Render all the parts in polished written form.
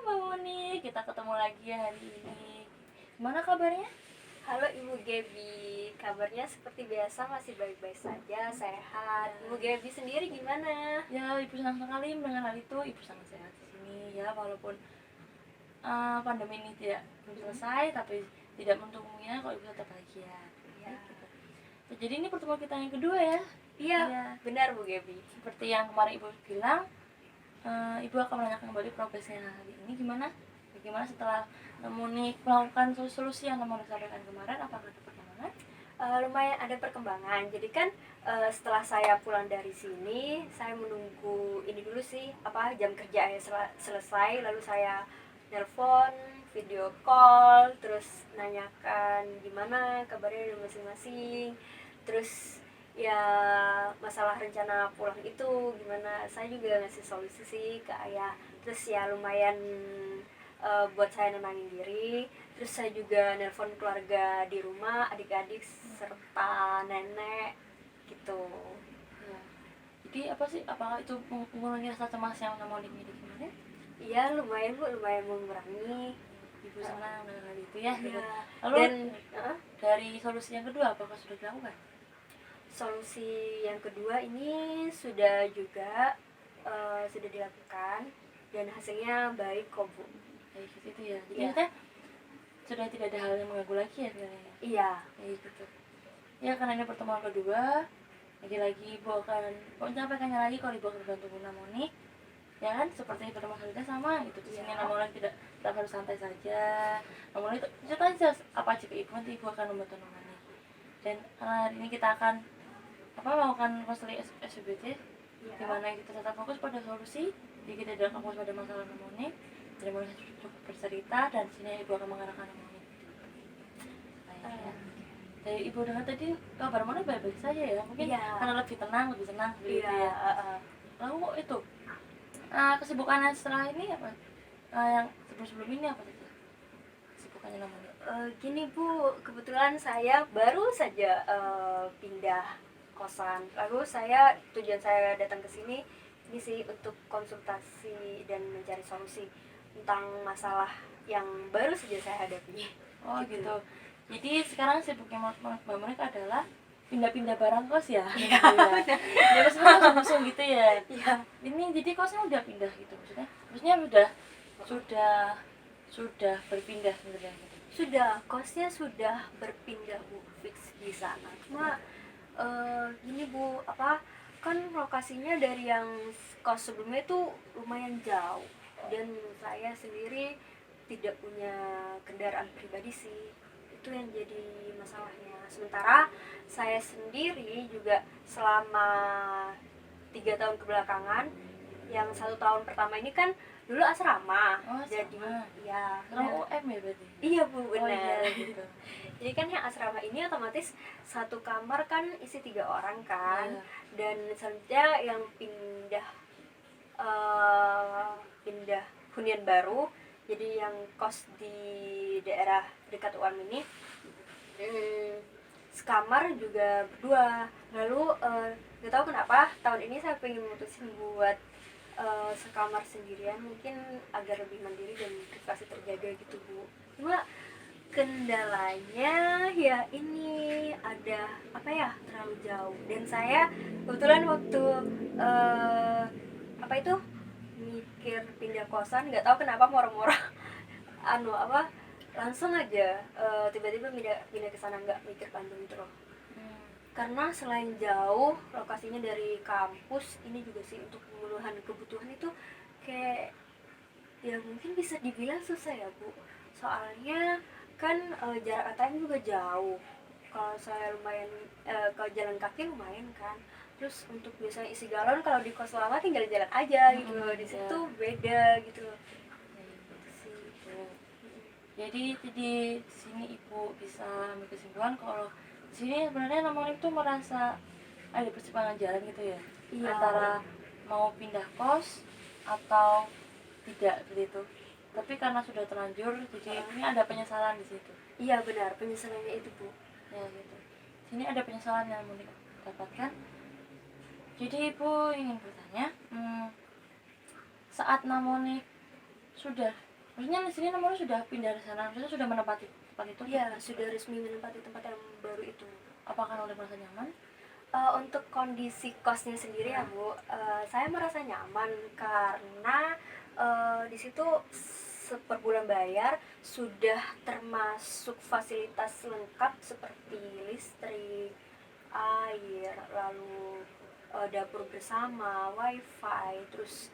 Mbak Muni, kita ketemu lagi ya hari ini. Gimana kabarnya? Halo Ibu Gebi, kabarnya seperti biasa masih baik-baik saja, sehat. Ibu Gebi sendiri gimana? Ya, Ibu senang sekali mendengar hal itu. Ibu sangat sehat di sini ya, walaupun pandemi ini belum selesai, tapi tidak menutup kemungkinan kalau Ibu tetap bahagia. Ya. Jadi ini pertemuan kita yang kedua ya. Iya, benar Bu Gebi. Seperti yang kemarin Ibu bilang, Ibu akan menanyakan kembali progresnya hari ini gimana? Bagaimana setelah Muni melakukan solusi yang Muni sampaikan kemarin, apakah ada perkembangan? Lumayan ada perkembangan. Jadi kan setelah saya pulang dari sini, saya menunggu ini dulu sih, jam kerja saya selesai, lalu saya nelpon, video call, terus nanyakan gimana kabarnya dari masing-masing. Terus ya masalah rencana pulang itu gimana, saya juga ngasih solusi sih ke ayah. Terus ya lumayan buat saya nenangin diri. Terus saya juga nelpon keluarga di rumah, adik-adik serta nenek gitu Ya. Jadi apa sih, apakah itu mengurangi rasa cemas yang mau dimiliki kemarin? Iya, lumayan Bu, lumayan mengurangi. Ibu senang dengan hal itu ya. Iya. Lalu Dan dari solusi yang kedua, apakah sudah dilakukan? solusi yang kedua ini sudah juga sudah dilakukan dan hasilnya baik kok Bu. Kayak gitu ya. Jadi Iya. maksudnya sudah tidak ada hal yang mengganggu lagi ya sebenarnya. Iya. Kayak gitu. Ya, karena ini pertemuan kedua, lagi-lagi Ibu akan menyampaikannya lagi kalau Ibu akan bantu Bunda Moni. Ya kan, seperti pertemuan kali sama itu di sini Moni tidak harus santai saja. Moni itu cerita aja apa aja ke Ibu, nanti Ibu akan membantu Moni. Dan hari ini kita akan melakukan konseling SBT, di mana kita tetap fokus pada solusi, jadi kita tidak fokus pada masalah Moni. Jadi Moni cukup bercerita dan di sini Ibu akan mengarahkan Moni. Dari Ibu dengar tadi kabar Moni baik-baik saja ya, mungkin karena lebih tenang, lebih senang gitu ya. Lalu itu kesibukannya setelah ini apa? Yang sebelum ini apa saja kesibukannya Moni? Gini Bu, kebetulan saya baru saja pindah kosan. Lalu tujuan saya datang ke sini ini sih untuk konsultasi dan mencari solusi tentang masalah yang baru saja saya hadapi. Oh gitu. Jadi sekarang sibuknya Mbak Monika adalah pindah-pindah barang kos ya? Iya. Ya maksudnya langsung gitu ya? Iya. Ini jadi kosnya udah pindah gitu maksudnya sudah berpindah sebenarnya gitu? Sudah, kosnya sudah berpindah Bu, fix di sana. Cuma gini Bu, kan lokasinya dari yang kos sebelumnya itu lumayan jauh dan saya sendiri tidak punya kendaraan pribadi sih, itu yang jadi masalahnya. Sementara saya sendiri juga selama 3 tahun kebelakangan, yang 1 tahun pertama ini kan dulu asrama. Jadi ya UM ya berarti? Iya Bu, benar. Iya, gitu. Jadi kan yang asrama ini otomatis satu kamar kan isi 3 orang kan. Dan selanjutnya yang pindah hunian baru, jadi yang kos di daerah dekat UAM ini sekamar juga berdua. Lalu gak tahu kenapa tahun ini saya pengen memutusin buat sekamar sendirian, mungkin agar lebih mandiri dan privasi terjaga gitu Bu. Cuma kendalanya ya ini ada terlalu jauh, dan saya kebetulan waktu mikir pindah kosan, nggak tahu kenapa moro-moro langsung aja tiba-tiba pindah ke sana, nggak mikir panjang gitu loh. Karena selain jauh lokasinya dari kampus, ini juga sih untuk pemenuhan kebutuhan itu kayak ya mungkin bisa dibilang susah ya Bu. Soalnya kan jarak ATM juga jauh. Kalau saya lumayan kalau jalan kaki lumayan kan. Terus untuk biasanya isi galon, kalau di kos lama tinggal jalan aja gitu loh. Di situ beda gitu loh. Jadi di sini Ibu bisa ambil kesimpulan kalau di sini sebenarnya Moni itu merasa ada persimpangan jalan gitu ya, antara mau pindah kos atau tidak gitu. Tapi karena sudah terlanjur, jadi ini ada penyesalan di situ. Iya benar, penyesalannya itu Bu. Ya gitu. Sini ada penyesalan yang Moni dapatkan. Jadi Ibu ingin bertanya, saat Moni sudah Maksudnya di sini nomornya sudah pindah di sana, maksudnya sudah menempati tempat itu? Iya, sudah resmi menempati tempat yang baru itu. Apakah udah merasa nyaman? Untuk kondisi kosnya sendiri ya Bu, saya merasa nyaman karena di situ per bulan bayar sudah termasuk fasilitas lengkap seperti listrik, air, lalu dapur bersama, wifi, terus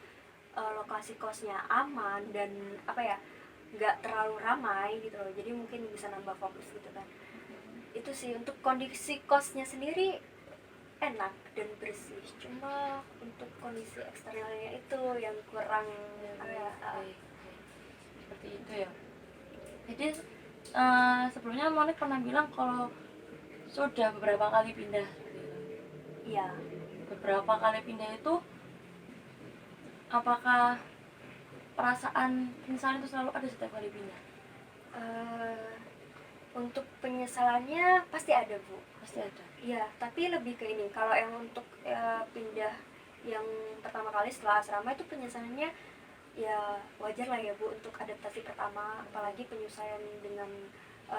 lokasi kosnya aman dan apa ya, nggak terlalu ramai gitu loh, jadi mungkin bisa nambah fokus gitu kan. Itu sih untuk kondisi kosnya sendiri enak dan bersih, cuma untuk kondisi eksternalnya itu yang kurang apa ya. Baik. Seperti itu ya. Jadi sebelumnya Monik pernah bilang kalau sudah beberapa kali pindah seperti itu. Iya. Beberapa kali pindah itu, apakah perasaan penyesalan itu selalu ada setiap kali pindah? Untuk penyesalannya pasti ada Bu. Pasti ada. Iya, tapi lebih ke ini. Kalau yang untuk pindah yang pertama kali setelah asrama itu penyesalannya ya wajar lah ya Bu, untuk adaptasi pertama, apalagi penyesuaian dengan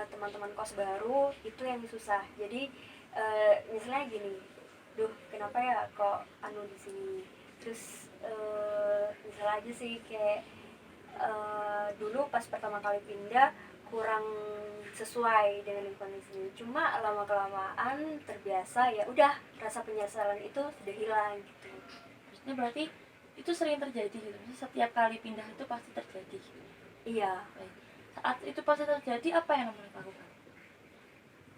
teman-teman kos baru itu yang susah. Jadi misalnya gini, duh kenapa ya kok anu di sini. Terus misalnya aja sih kayak dulu pas pertama kali pindah kurang sesuai dengan lingkungan di sini. Cuma lama kelamaan terbiasa, ya udah rasa penyesalan itu sudah hilang gitu. Maksudnya berarti itu sering terjadi gitu. Maksudnya setiap kali pindah itu pasti terjadi. Iya. Baik. Saat itu pasti terjadi, apa yang Monik lakukan?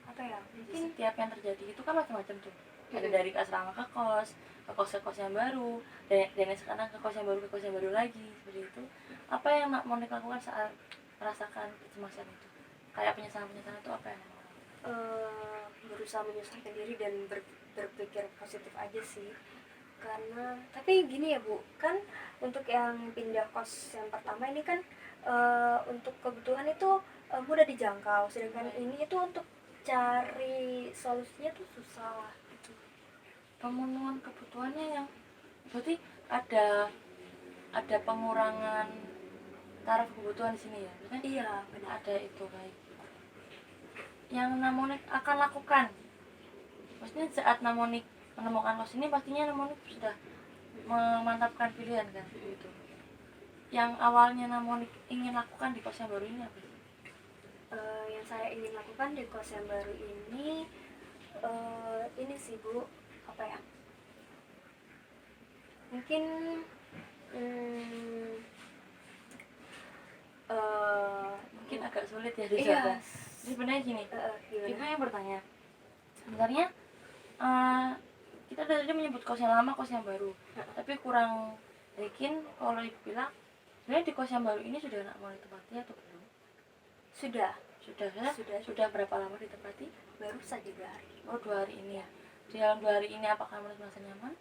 Apa ya? Jadi Mungkin setiap yang terjadi itu kan macam-macam tuh. Ada dari ke asrama ke kos ke kos yang baru, dan sekarang ke kos yang baru lagi, seperti itu. Apa yang Monik lakukan saat merasakan kecemasan itu? Kayak penyesalan itu apa yang Monik lakukan? berusaha menyesuaikan diri dan berpikir positif aja sih. Karena tapi gini ya Bu, kan untuk yang pindah kos yang pertama ini kan untuk kebutuhan itu mudah dijangkau, sedangkan ini itu untuk cari solusinya tuh susah gitu. Pemenuhan kebutuhannya yang berarti ada pengurangan taraf kebutuhan di sini ya? Maksudnya Iya benar. ada itu. Baik. Yang Namonik akan lakukan, maksudnya saat Namonik menemukan kos ini pastinya Namonik sudah memantapkan pilihan kan gitu. Yang awalnya Namonik ingin lakukan di kos yang baru ini apa sih? Yang saya ingin lakukan di kos yang baru ini sih Bu, apa ya, mungkin Mungkin agak sulit ya iya. dijawab. Jadi sebenarnya gini, Gimana? kita yang bertanya sebenarnya kita tadi menyebut kos yang lama, kos yang baru, tapi kurang yakin kalau dibilang sebenarnya di kos yang baru ini sudah nak mau ditempati atau belum? Sudah Sudah berapa lama ditempati? baru saja 2 hari. Oh, 2 hari ini ya. Di dalam 2 hari ini apakah merasa nyaman?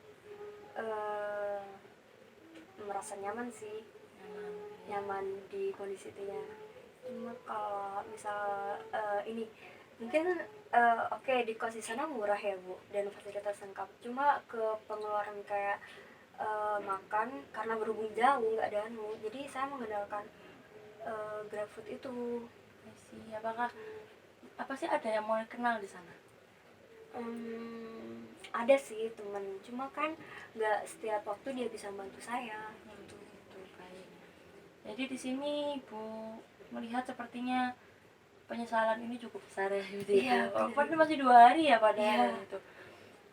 Merasa nyaman sih, Nyaman. nyaman di kondisi itu ya. Cuma kalau misal ini mungkin oke, di kos di sana murah ya Bu dan fasilitas lengkap, cuma ke pengeluaran kayak makan karena berhubung jauh nggak ada anu, jadi saya mengandalkan GrabFood itu. Sih, apakah apa sih ada yang mau kenal di sana? Ada sih temen, cuma kan nggak setiap waktu dia bisa bantu saya gitu. Itu baik. Jadi di sini Bu melihat sepertinya penyesalan ini cukup besar ya gitu. Iya, Walaupun masih 2 hari ya padahal Iya. gitu.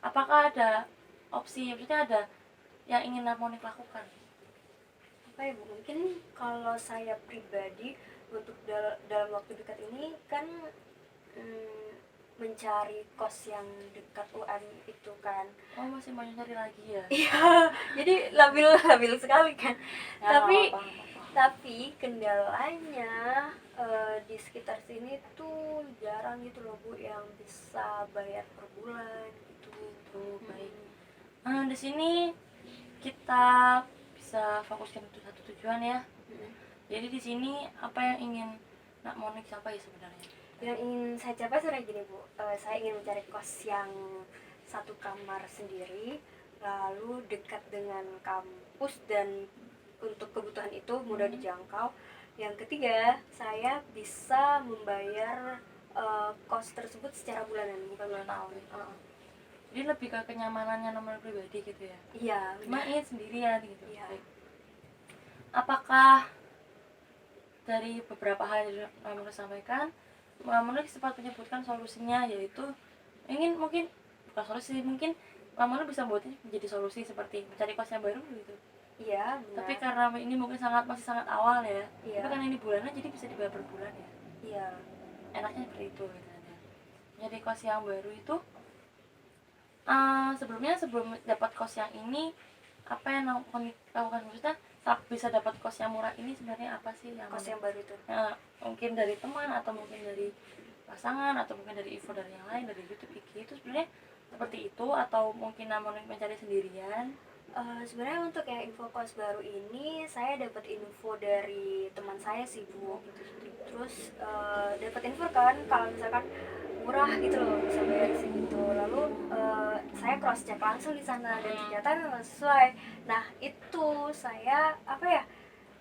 Apakah ada opsi, maksudnya ada yang ingin Namonik lakukan? Apa ya Bu, mungkin kalau saya pribadi untuk dalam waktu dekat ini kan mencari kos yang dekat UM itu kan. Oh, masih mau nyari lagi ya? Iya, jadi labil sekali kan. Ya, tapi apa-apa. tapi kendalanya di sekitar sini tuh jarang gitu loh Bu yang bisa bayar per bulan gitu. Tuh, baik. Di sini kita bisa fokuskan untuk satu tujuan ya. Jadi di sini apa yang ingin Nak Monik capai sebenarnya? Yang ingin saya capai sebenarnya gini Bu, saya ingin mencari kos yang satu kamar sendiri, lalu dekat dengan kampus dan untuk kebutuhan itu mudah dijangkau, Yang ketiga, saya bisa membayar kos tersebut secara bulanan, bukan Bulanan. tahun. Jadi lebih ke kenyamanannya nomor pribadi gitu ya. Iya, Cuma benar. ingin sendirian gitu. Iya. Baik. Apakah dari beberapa hal yang Mamun sampaikan, Mamun sempat menyebutkan solusinya, yaitu ingin mungkin bukan solusi, mungkin Mamun bisa buatnya menjadi solusi seperti mencari kos yang baru gitu. Iya, benar. Tapi karena ini mungkin masih sangat awal ya. Iya. Tapi karena ini bulanan jadi bisa dibayar per bulan ya. Iya. Enaknya seperti itu gitu kan ya. Jadi kos yang baru itu sebelum dapat kos yang ini apa yang lakukan, maksudnya saat bisa dapat kos yang murah ini sebenarnya apa sih yang Kos yang baru itu. mungkin dari teman atau mungkin dari pasangan atau mungkin dari info dari yang lain, dari YouTube, IG itu sebenarnya seperti itu, atau mungkin namun mencari sendirian? Sebenarnya untuk yang info kos baru ini saya dapat info dari teman saya sih Bu. Terus dapat info kan kalau misalkan murah gitu loh, bisa bayar segitu. Lalu saya cross check langsung di sana dan ternyata memang sesuai. Nah itu saya apa ya,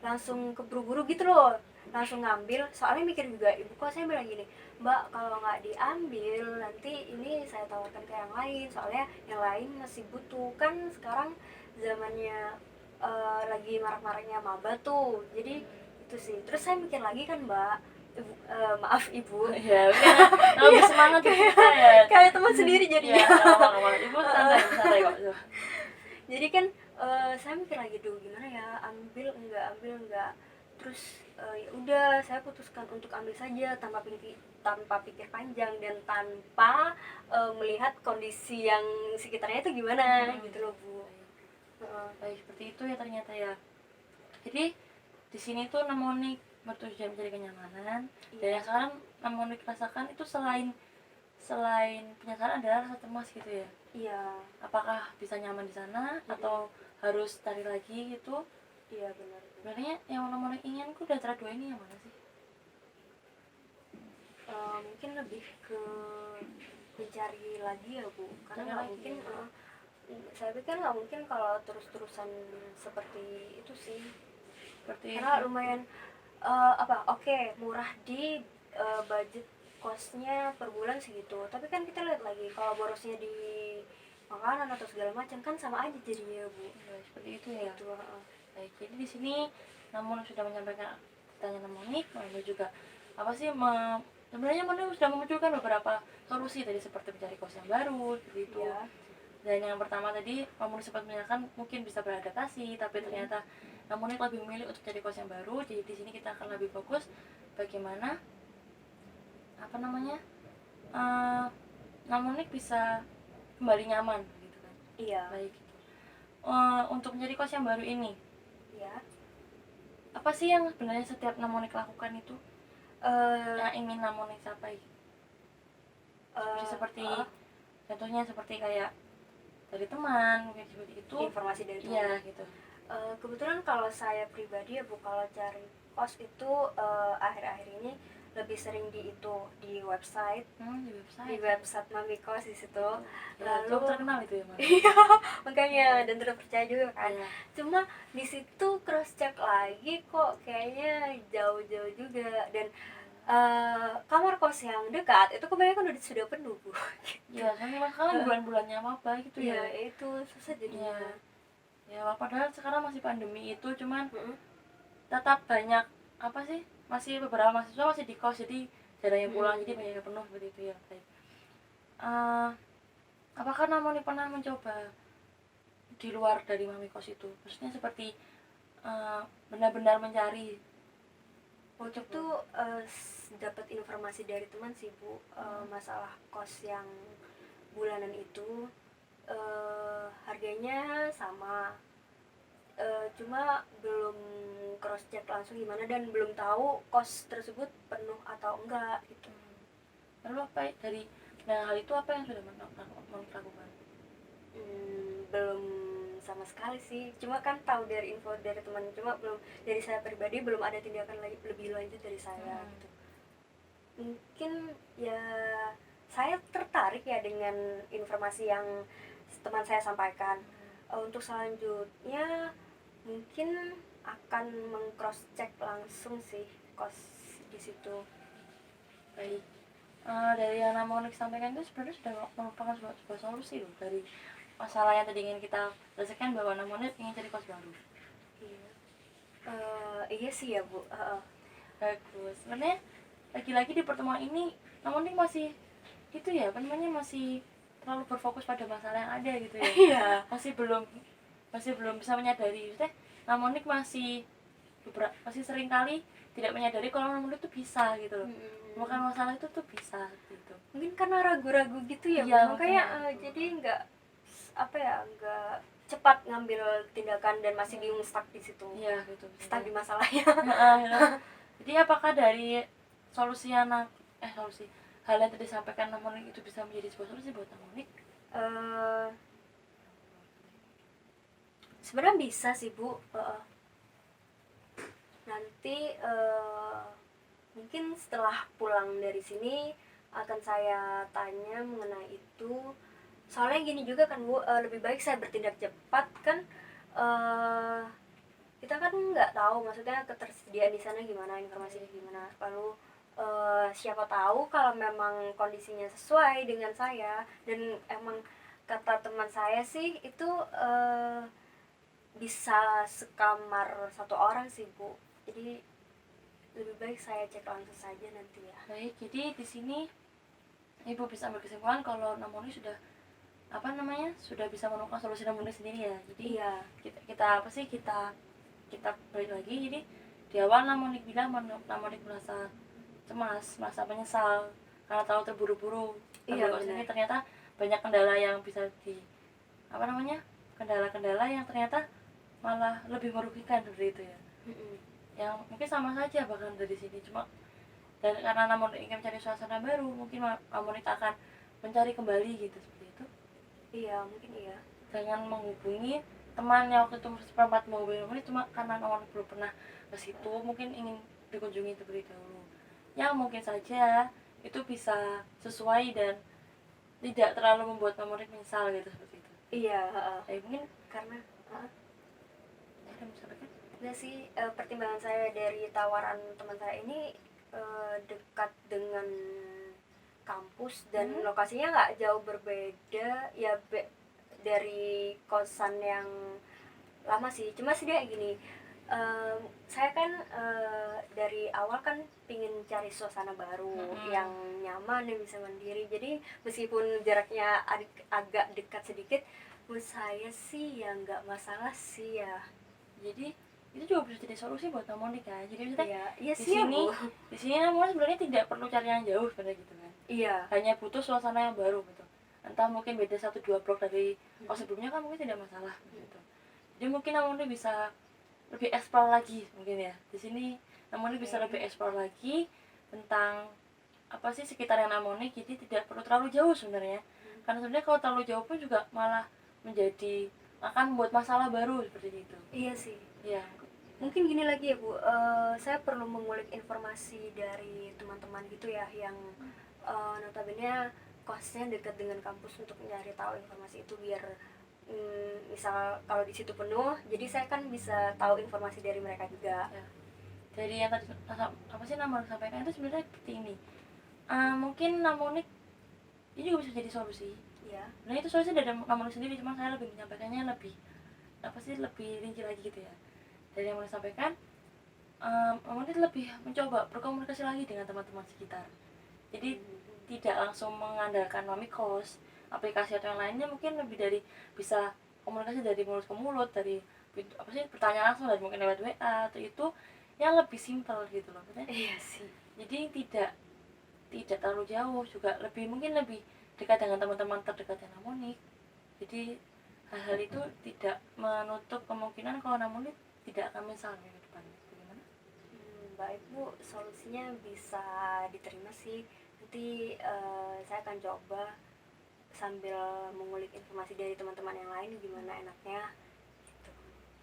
langsung keburu-buru gitu loh, langsung ngambil. Soalnya mikir juga ibu kok, saya bilang gini, Mbak kalau nggak diambil nanti ini saya tawarkan ke yang lain, soalnya yang lain masih butuh kan. Sekarang zamannya lagi marak-maraknya maba tuh, jadi itu sih. Terus saya mikir lagi kan Mbak, maaf ibu, Ya udah, lebih semangat kita ya. kayak teman sendiri Ya, jadinya. awal ibu santai kok. Jadi kan saya mikir lagi tuh gimana ya, ambil enggak. Terus ya udah saya putuskan untuk ambil saja tanpa pikir panjang dan tanpa melihat kondisi yang sekitarnya itu gimana gitu loh Bu. Baik, seperti itu ya ternyata ya. Jadi di sini tuh Namonik bertujuan mencari kenyamanan. Dan yang sekarang Namonik rasakan itu selain penyesalan adalah rasa cemas gitu ya. Iya. Apakah bisa nyaman di sana atau harus cari lagi gitu? Iya benar. Sebenarnya yang Namonik ingin ku dari antara dua ini yang mana sih? Mungkin lebih ke mencari lagi ya Bu, karena nggak mungkin saya pikir nggak mungkin kalau terus-terusan seperti itu sih. Karena lumayan oke, murah di budget kosnya per bulan segitu, tapi kan kita lihat lagi kalau borosnya di makanan atau segala macam kan sama aja jadinya Bu. Seperti itu ya. Gitu. Baik, jadi di sini namun sudah menyampaikan pertanyaan Namonik, lalu juga apa sih sebenarnya Namonik sudah memunculkan beberapa solusi tadi seperti mencari kos yang baru seperti itu. Ya. Dan yang pertama tadi Namonik sempat menyatakan mungkin bisa beradaptasi, tapi ternyata Namonik lebih memilih untuk cari kos yang baru. Jadi di sini kita akan lebih fokus bagaimana Namonik bisa kembali nyaman gitu kan. Iya. Baik. Untuk mencari kos yang baru ini, Ya. apa sih yang sebenarnya setiap Namonik lakukan itu yang ingin Namonik capai? Seperti contohnya seperti kayak dari teman mungkin seperti itu, informasi dari teman. Iya gitu. Kebetulan kalau saya pribadi ya Bu, kalau cari kos itu akhir-akhir ini lebih sering di website, di website Mami Kos di situ. Lalu terkenal itu ya Mas. Iya, makanya dan terpercaya juga kan. Iya. Cuma di situ cross check lagi kok kayaknya jauh-jauh juga, dan kamar kos yang dekat itu kebanyakan sudah penuh Bu. Ya kan masalah bulan-bulannya apa gitu ya. Iya, itu susah jadinya. Ya padahal sekarang masih pandemi itu, cuman tetap banyak apa sih, masih beberapa mahasiswa masih di kos, jadi jarang yang pulang, jadi banyak yang penuh seperti itu ya. Baik. Apakah Namonik pernah mencoba di luar dari Mami Kos itu, maksudnya seperti benar-benar mencari? Waktu itu dapat informasi dari teman sih Bu, masalah kos yang bulanan itu harganya sama, cuma belum cross check langsung gimana dan belum tahu kos tersebut penuh atau enggak gitu. Lalu apa dari hal itu apa yang sudah melakukan? Belum sama sekali sih, cuma kan tahu dari info dari teman, cuma belum dari saya pribadi, belum ada tindakan lebih lanjut dari saya gitu. Mungkin ya saya tertarik ya dengan informasi yang teman saya sampaikan. Untuk selanjutnya mungkin akan meng-cross check langsung sih kos di situ. Baik. Dari yang Namonik sampaikan itu sebenarnya sudah merupakan sebuah solusi loh dari masalah yang tadi ingin kita selesaikan, bahwa Namonik ingin cari kos baru. Iya. Iya sih ya Bu. Bagus. Sebenarnya lagi-lagi di pertemuan ini Namonik masih itu ya, apa namanya, masih terlalu berfokus pada masalah yang ada gitu ya. Iya. masih belum bisa menyadari. Maksudnya Namonik masih sering kali tidak menyadari kalau Namonik itu bisa gitu loh. Bukan masalah itu tuh bisa gitu. Mungkin karena ragu-ragu gitu ya, Iya, Bu. Makanya makanya. jadi nggak cepat ngambil tindakan dan masih bingung stuck di situ. Iya gitu. Stuck di masalahnya. Jadi apakah dari solusi yang solusi hal yang tadi disampaikan Namonik itu bisa menjadi sebuah solusi buat Namonik? Sebenarnya bisa sih Bu. Nanti mungkin setelah pulang dari sini akan saya tanya mengenai itu. Soalnya gini juga kan Bu, lebih baik saya bertindak cepat kan. Kita kan nggak tahu maksudnya ketersediaan di sana gimana, informasinya gimana. Lalu siapa tahu kalau memang kondisinya sesuai dengan saya, dan emang kata teman saya sih itu bisa sekamar satu orang sih Bu. Jadi lebih baik saya cek langsung saja nanti ya. Baik, jadi di sini Ibu bisa ambil kesimpulan kalau Namonik sudah sudah bisa menemukan solusi Namonik sendiri ya. Jadi Iya. kita balik lagi. Jadi di awal Namonik bilang Namonik merasa cemas, merasa menyesal karena terlalu terburu-buru. Iya, Kok sini ternyata banyak kendala yang bisa kendala-kendala yang ternyata malah lebih merugikan dari itu ya. Yang mungkin sama saja bahkan dari sini, cuma dan karena Namonik ingin mencari suasana baru, mungkin Namonik akan mencari kembali gitu, seperti itu. Iya, mungkin iya. Dengan menghubungi temannya waktu itu seperempat menghubungi Namonik, cuma karena Namonik belum pernah ke situ, mungkin ingin dikunjungi terlebih dahulu. Yang mungkin saja itu bisa sesuai dan tidak terlalu membuat Namonik menyesal gitu, seperti itu. Iya, Mungkin karena ada misalkan enggak sih, pertimbangan saya dari tawaran teman saya ini dekat dengan kampus dan lokasinya nggak jauh berbeda ya, dari kosan yang lama sih. Cuma sih dia gini, saya kan dari awal kan pingin cari suasana baru yang nyaman dan bisa mandiri. Jadi meskipun jaraknya agak dekat sedikit, menurut saya sih ya nggak masalah sih ya. Jadi itu juga bisa jadi solusi buat Namonik ya. Jadi misalnya Iya di sih ya, sini Bu. di sini Namonik sebenarnya tidak perlu cari yang jauh sebenarnya gitu kan. Iya. Hanya butuh suasana yang baru gitu. Entah mungkin beda 1-2 blok dari kos sebelumnya kan mungkin tidak masalah gitu. Jadi mungkin Namonik bisa lebih eksplor lagi mungkin ya. Di sini Namonik bisa lebih eksplor lagi tentang apa sih sekitarnya Namonik. Jadi tidak perlu terlalu jauh sebenarnya. Karena sebenarnya kalau terlalu jauh pun juga malah akan membuat masalah baru seperti itu. Iya sih. Iya. Mungkin gini lagi ya Bu, saya perlu mengulik informasi dari teman-teman gitu ya yang notabene kosnya dekat dengan kampus untuk mencari tahu informasi itu, biar misal kalau di situ penuh, jadi saya kan bisa tahu informasi dari mereka juga. Ya. Dari yang tadi apa sih Namonik sampaikan itu sebenarnya seperti ini. Mungkin Namonik ini juga bisa jadi solusi. Ya. Nah itu solusi dari Namonik sendiri, cuma saya lebih menyampaikannya lebih rinci lagi gitu ya. Dari yang Namonik sampaikan, Namonik lebih mencoba berkomunikasi lagi dengan teman-teman sekitar. Jadi tidak langsung mengandalkan Nomikos, aplikasi atau yang lainnya. Mungkin lebih dari bisa komunikasi dari mulut ke mulut, dari pertanyaan langsung, dari mungkin lewat WA atau itu yang lebih simpel gitu loh. Iya sih. Jadi tidak terlalu jauh, juga mungkin lebih dekat dengan teman-teman terdekatnya Namonik. Jadi hal-hal itu tidak menutup kemungkinan kalau Namonik tidak akan menyesal ke depan. Bagaimana? Baik Bu, solusinya bisa diterima sih. Nanti saya akan coba sambil mengulik informasi dari teman-teman yang lain gimana enaknya gitu.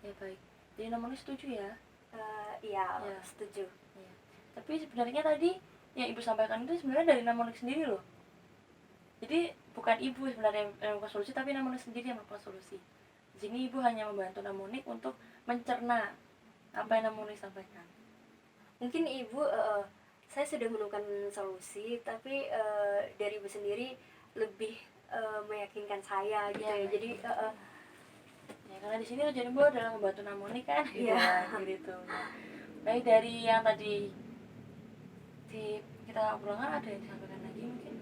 Ya baik. Jadi Namonik setuju ya? Iya, setuju. Ya. Tapi sebenarnya tadi yang Ibu sampaikan itu sebenarnya dari Namonik sendiri loh. Jadi bukan Ibu sebenarnya yang melakukan solusi, tapi Namonik sendiri yang melakukan solusi. Di sini Ibu hanya membantu Namonik untuk mencerna Apa yang namun disampaikan? Mungkin ibu saya sudah menemukan solusi, tapi dari ibu sendiri lebih meyakinkan saya gitu Iya, ya. Jadi ya karena di sini tujuan ibu adalah membantu Namoni kan gitu Iya. kan, gitu. Baik dari yang tadi kita obrolkan, ada yang disampaikan lagi mungkin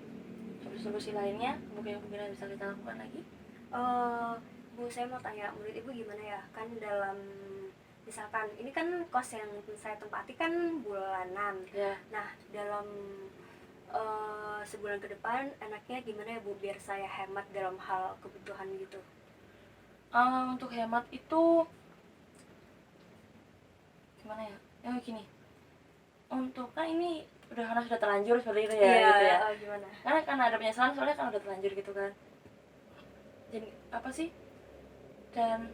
solusi lainnya mungkin bisa kita lakukan lagi. Bu, saya mau tanya, menurut ibu gimana ya, kan dalam misalkan ini kan kos yang saya tempati kan bulanan. Ya, Nah, dalam sebulan ke depan enaknya gimana ya Bu, biar saya hemat dalam hal kebutuhan gitu. untuk hemat itu gimana ya? Gini, untuk kan ini karena sudah terlanjur seperti itu ya, Iya, gitu ya. gimana? Karena ada penyesalan soalnya kan udah terlanjur gitu kan. Jadi apa sih? Dan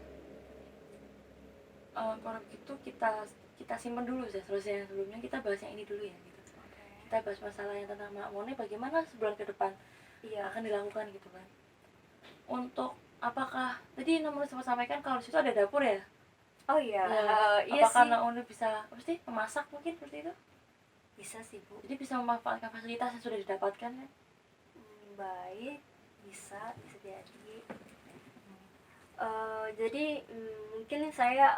kalau gitu kita simpan dulu ya solusi yang sebelumnya, kita bahas yang ini dulu ya gitu. Kita bahas masalah yang tentang Makmone bagaimana sebulan ke depan Iya. akan dilakukan gitu kan. Untuk apakah tadi Namune sempat sampaikan kalau di situ ada dapur ya? Oh iya, iya apakah sih. Namune bisa memasak mungkin seperti itu? Bisa sih Bu. Jadi bisa memanfaatkan fasilitas yang sudah didapatkan kan? Baik, bisa jadi. Jadi mungkin saya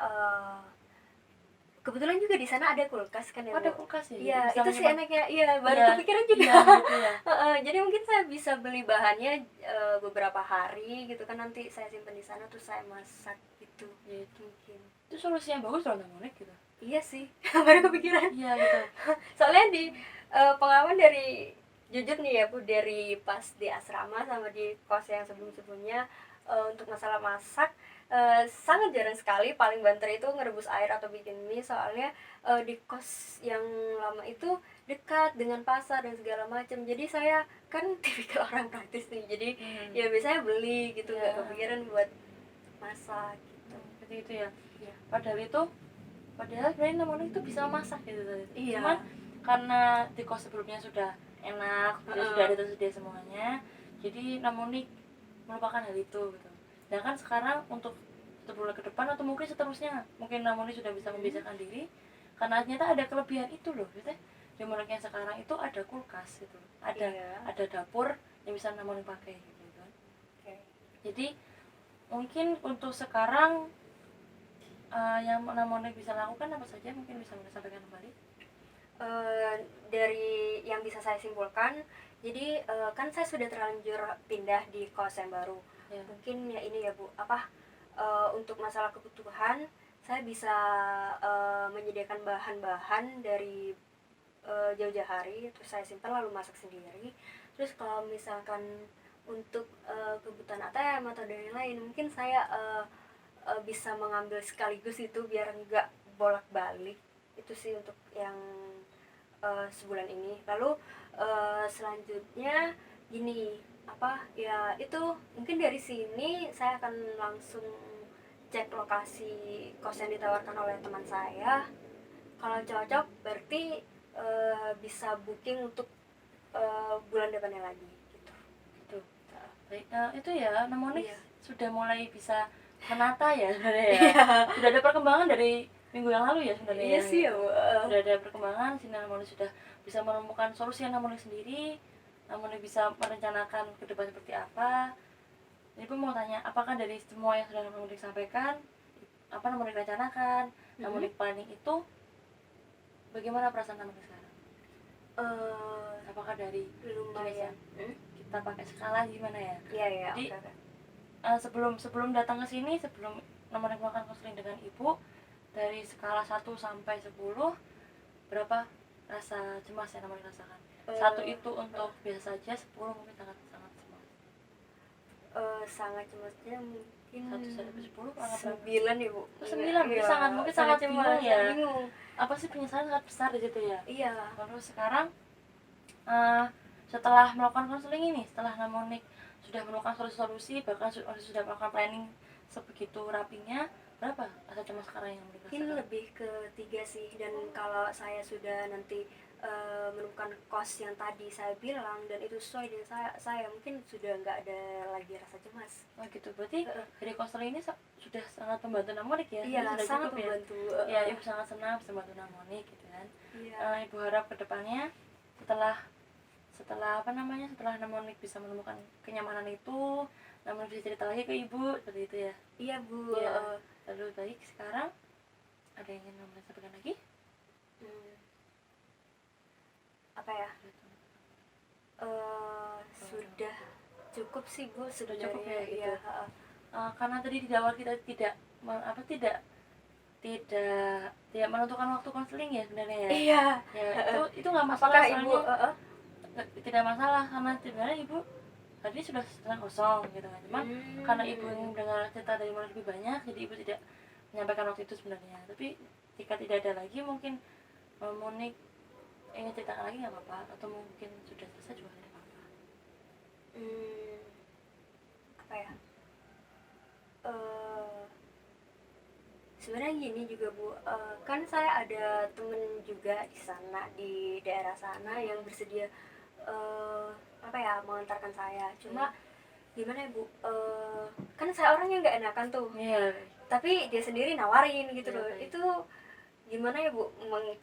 kebetulan juga di sana ada kulkas kan ya Bu. Ada kulkas ya? Iya, Bisa itu sih menyimpan- enaknya. Iya, baru Iya, kepikiran juga. iya, gitu ya. Jadi mungkin saya bisa beli bahannya beberapa hari gitu kan, nanti saya simpan di sana terus saya masak gitu. Ya, itu. Mungkin. Itu solusi yang bagus loh Namune gitu. Iya sih, baru kepikiran. Iya gitu. Soalnya di pengalaman dari jujur nih ya Bu, dari pas di asrama sama di kos yang sebelum-sebelumnya, untuk masalah masak sangat jarang sekali, paling banter itu ngerebus air atau bikin mie. Soalnya di kos yang lama itu dekat dengan pasar dan segala macam, jadi saya kan tipikal orang praktis nih, jadi ya biasanya beli gitu, nggak kepikiran buat masak gitu. Seperti itu ya. Iya. Padahal sebenarnya Namune itu bisa masak gitu. Iya. Cuman karena di kos sebelumnya sudah enak, sudah ada tersedia semuanya, jadi Namune melupakan hal itu gitu. Dan kan sekarang untuk 1 bulan ke depan atau mungkin seterusnya, mungkin Namune sudah bisa membiasakan diri karena ternyata ada kelebihan itu loh gitu. Di yang sekarang itu ada kulkas gitu, ada dapur yang bisa Namune pakai gitu kan. Jadi mungkin untuk sekarang yang Namone bisa lakukan apa saja, mungkin bisa sampaikan kembali. Dari yang bisa saya simpulkan, jadi kan saya sudah terlanjur pindah di kos yang baru. Mungkin ya ini ya Bu, untuk masalah kebutuhan saya bisa menyediakan bahan-bahan dari jauh-jauh hari, terus saya simpan lalu masak sendiri. Terus kalau misalkan untuk kebutuhan ATM atau dari lain, mungkin saya bisa mengambil sekaligus itu biar nggak bolak-balik. Itu sih untuk yang sebulan ini. Lalu selanjutnya gini, ya itu mungkin dari sini saya akan langsung cek lokasi kos yang ditawarkan oleh teman saya. Kalau cocok berarti bisa booking untuk bulan depannya lagi gitu. Baik, itu ya Namone Iya. sudah mulai bisa menata ya sebenarnya ya. Sudah ada perkembangan dari minggu yang lalu ya sebenarnya. Iya sih ya Bu. Sudah ada perkembangan, Namone sudah bisa menemukan solusi yang Namone sendiri. Namone bisa merencanakan ke depan seperti apa. Jadi aku mau tanya, apakah dari semua yang sudah Namone sampaikan, apa Namone rencanakan, Namone planning itu, bagaimana perasaan Namone sekarang? Apakah dari Lumayan. kita pakai skala gimana ya? Iya. Jadi sebelum datang ke sini, sebelum Namone melakukan konseling dengan ibu, dari skala 1 sampai 10, berapa rasa cemas yang Namone rasakan? 1 itu untuk biasa saja, 10 mungkin sangat cemas. Sangat cemasnya mungkin 1 sampai 10 9 ya Bu. 9 Iya, sangat bingung ya. Bingung. Apa sih, penyesalan sangat besar di situ ya? Iya. Lalu sekarang setelah melakukan konseling ini, setelah Namone sudah melakukan solusi, bahkan sudah melakukan planning sebegitu rapinya, keberapa rasa cemas sekarang yang Mungkin dirasakan? lebih ke 3 sih, dan kalau saya sudah nanti menemukan kos yang tadi saya bilang dan itu sesuai dengan saya mungkin sudah nggak ada lagi rasa cemas. Oh gitu, berarti Heeh. dari konselor ini sudah sangat membantu Namonik ya? Iya, Ini sudah sangat cukup ya? membantu. Ya, ibu sangat senang bisa membantu Namonik gitu kan. Iya. Ibu harap kedepannya setelah apa namanya, setelah Namonik bisa menemukan kenyamanan itu, Namonik bisa cerita lagi ke ibu seperti itu ya. Iya Bu. Ya, lalu baik, sekarang ada yang ingin Namonik sampaikan lagi? Hmm, apa ya? Sudah cukup sih Bu sebenarnya. cukup ya, gitu. Iya, heeh. Karena tadi di awal kita tidak menentukan waktu konseling ya sebenarnya ya. Iya. Ya, itu nggak masalah. Apakah Ibu soalnya tidak masalah karena sebenarnya ibu tadi sudah setengah kosong gitu kan. Cuman karena ibu ingin mendengar cerita dari mana lebih banyak, jadi ibu tidak menyampaikan waktu itu sebenarnya. Tapi jika tidak ada lagi, mungkin Monik ingin ceritakan lagi nggak apa-apa, atau mungkin sudah selesai juga tidak apa-apa. apa ya? Sebenarnya gini juga Bu, kan saya ada temen juga di sana, di daerah sana yang bersedia apa ya, mengantarkan saya. Cuma gimana ya Bu, kan saya orangnya nggak enakan tuh, Iya. tapi dia sendiri nawarin gitu Iya, loh. baik. Itu gimana ya Bu,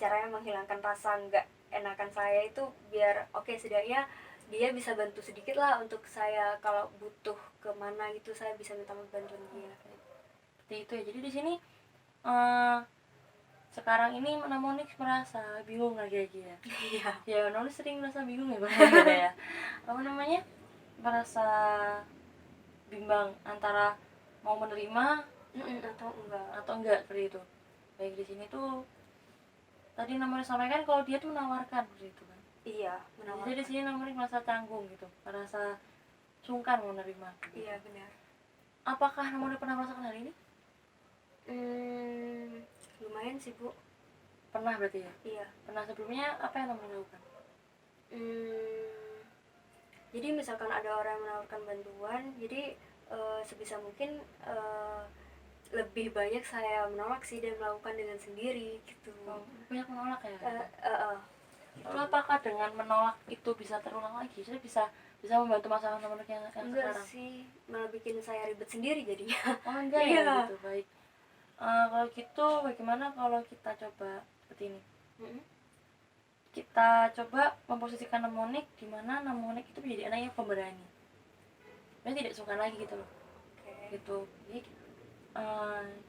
caranya menghilangkan rasa nggak enakan saya itu biar oke, setidaknya dia bisa bantu sedikit lah untuk saya kalau butuh kemana gitu, saya bisa minta bantuan dia. Seperti itu ya. Jadi di sini sekarang ini Namonik merasa bingung lagi ya. Iya. Ya, Namonik sering merasa bingung ya gitu ya. Apa namanya? Merasa bimbang antara mau menerima atau enggak. seperti itu. Baik, di sini tuh tadi Namonik sampaikan kalau dia tuh menawarkan seperti itu kan. Iya, Jadi menawarkan. di sini Namonik merasa canggung gitu, merasa sungkan menerima. Iya, benar. Apakah Namonik pernah merasakan hal ini? Lumayan sih Bu. Pernah berarti ya? Iya. Pernah. Sebelumnya apa yang Namonik lakukan? Jadi misalkan ada orang yang menawarkan bantuan, jadi sebisa mungkin lebih banyak saya menolak sih dan melakukan dengan sendiri gitu. Banyak menolak ya? Gitu. Lalu apakah dengan menolak itu bisa terulang lagi? Jadi bisa membantu masalah Namonik yang Enggak sekarang? sih, malah bikin saya ribet sendiri jadinya. Oh enggak Iya. ya, gitu. Baik. Kalau gitu bagaimana kalau kita coba seperti ini? Kita coba memposisikan Namonik di mana Namonik itu menjadi anak yang pemberani. Dia tidak sungkan lagi gitu loh. Oke. Gitu. Jadi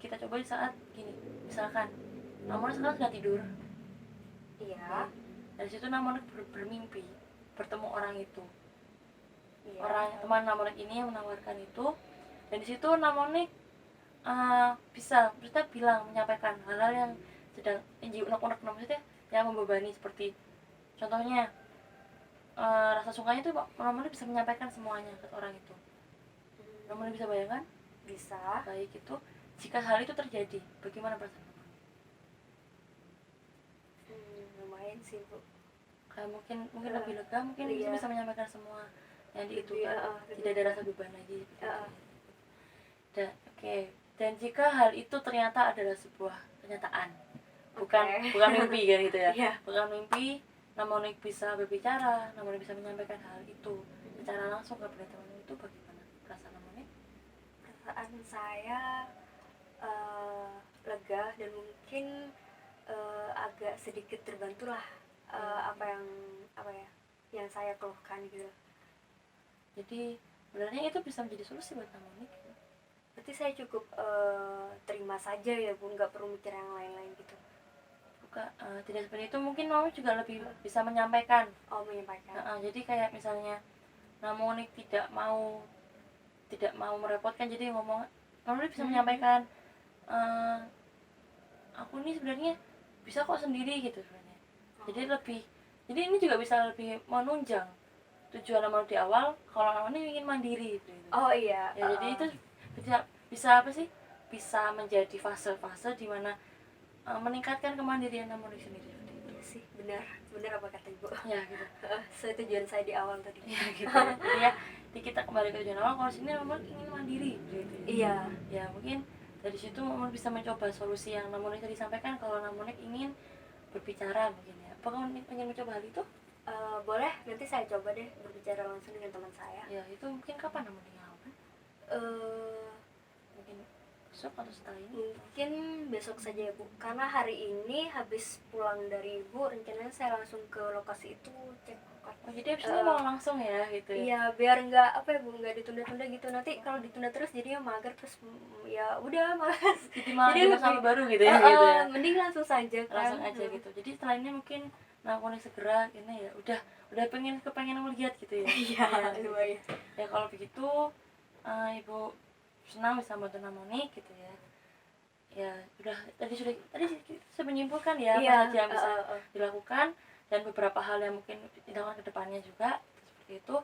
kita coba di saat gini, misalkan Namonik sekarang sudah tidur. Iya. Dari situ Namonik bermimpi bertemu orang itu. Iya. Orang teman Namonik ini yang menawarkan itu, dan di situ Namonik bisa menyampaikan hal-hal yang sedang unek-unek maksudnya yang membebani, seperti contohnya rasa sukanya itu Namonik bisa menyampaikan semuanya ke orang itu. Namonik bisa bayangkan? Bisa. Baik, itu jika hal itu terjadi, bagaimana perasaan Namonik? Lumayan sih Bu. Kayak mungkin lebih lega, mungkin Iya. bisa menyampaikan semua yang Lebih, itu kan, tidak ada rasa beban lagi. Dan jika hal itu ternyata adalah sebuah kenyataan, bukan mimpi kan gitu ya. Iya. Bukan mimpi, Namonik bisa berbicara, Namonik bisa menyampaikan hal itu secara langsung kepada teman itu, bagaimana perasaan Namonik? Perasaan saya lega dan mungkin agak sedikit terbantu lah apa yang saya keluhkan gitu. Jadi sebenarnya itu bisa menjadi solusi buat Namonik. Berarti saya cukup terima saja ya Bu, nggak perlu mikir yang lain-lain gitu. Tidak seperti itu, mungkin Namonik juga lebih bisa menyampaikan. Jadi kayak misalnya Namonik tidak mau merepotkan, jadi Namonik bisa menyampaikan, aku ini sebenarnya bisa kok sendiri gitu sebenarnya. Jadi ini juga bisa lebih menunjang tujuan Namonik di awal, kalau Namonik ingin mandiri gitu. Iya. Ya, jadi itu bisa menjadi fase-fase di mana meningkatkan kemandirian Namonik sendiri. Iya sih, benar apa kata Ibu. Ya gitu. Sesuai tujuan saya di awal tadi. Ya gitu. Jadi ya, kita kembali ke tujuan awal. Kalau sini Namonik ingin mandiri gitu. Iya. Ya mungkin Dari situ Namonik bisa mencoba solusi yang Namonik tadi sampaikan. Kalau Namonik ingin berbicara mungkin ya, apakah Namonik ingin mencoba hal itu? Boleh, nanti saya coba deh berbicara langsung dengan teman saya. Ya itu mungkin kapan Namonik lakukan? Eh, Mungkin besok atau setelah ini? Mungkin besok saja ya Bu, karena hari ini habis pulang dari Ibu rencananya saya langsung ke lokasi itu cek lokasi. Oh jadi abis ini mau langsung ya gitu ya? Iya, biar nggak apa ya Bu, nggak ditunda-tunda gitu. Nanti kalau ditunda terus jadinya mager, terus ya udah malas. Jadi malah Jadi ada masalah baru gitu ya? Gitu ya? mending langsung saja kan. Langsung aja gitu. Jadi setelah ini mungkin Namonik segera ini ya udah kepengen melihat gitu ya? Iya, Ya, lumayan. ya kalau begitu Ibu senang bisa bantu Namonik gitu ya. Ya tadi saya menyimpulkan ya Iya, apa saja yang bisa dilakukan dan beberapa hal yang mungkin dilakukan ke depannya juga seperti itu.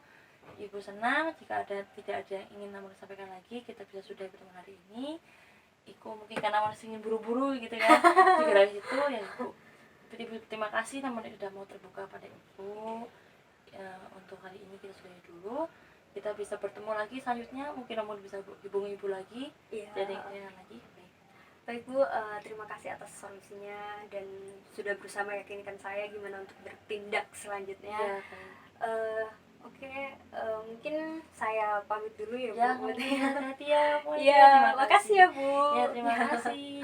Ibu senang jika tidak ada yang ingin Namonik sampaikan lagi, kita bisa sudah bertemu hari ini. Ibu mungkin karena Namonik ingin buru-buru gitu kan, segera itu ya Ibu terima kasih Namonik sudah mau terbuka pada Ibu. Ya, untuk hari ini kita sudahi dulu. Kita bisa bertemu lagi selanjutnya, mungkin Namonik bisa hubungi Ibu lagi. Iya. Jadi lagi. Baik Bu, terima kasih atas solusinya dan sudah berusaha meyakinkan saya gimana untuk bertindak selanjutnya. Ya, Oke, mungkin saya pamit dulu ya Bu. ya, hati-hati ya. Iya, makasih ya Bu. Ya, terima kasih.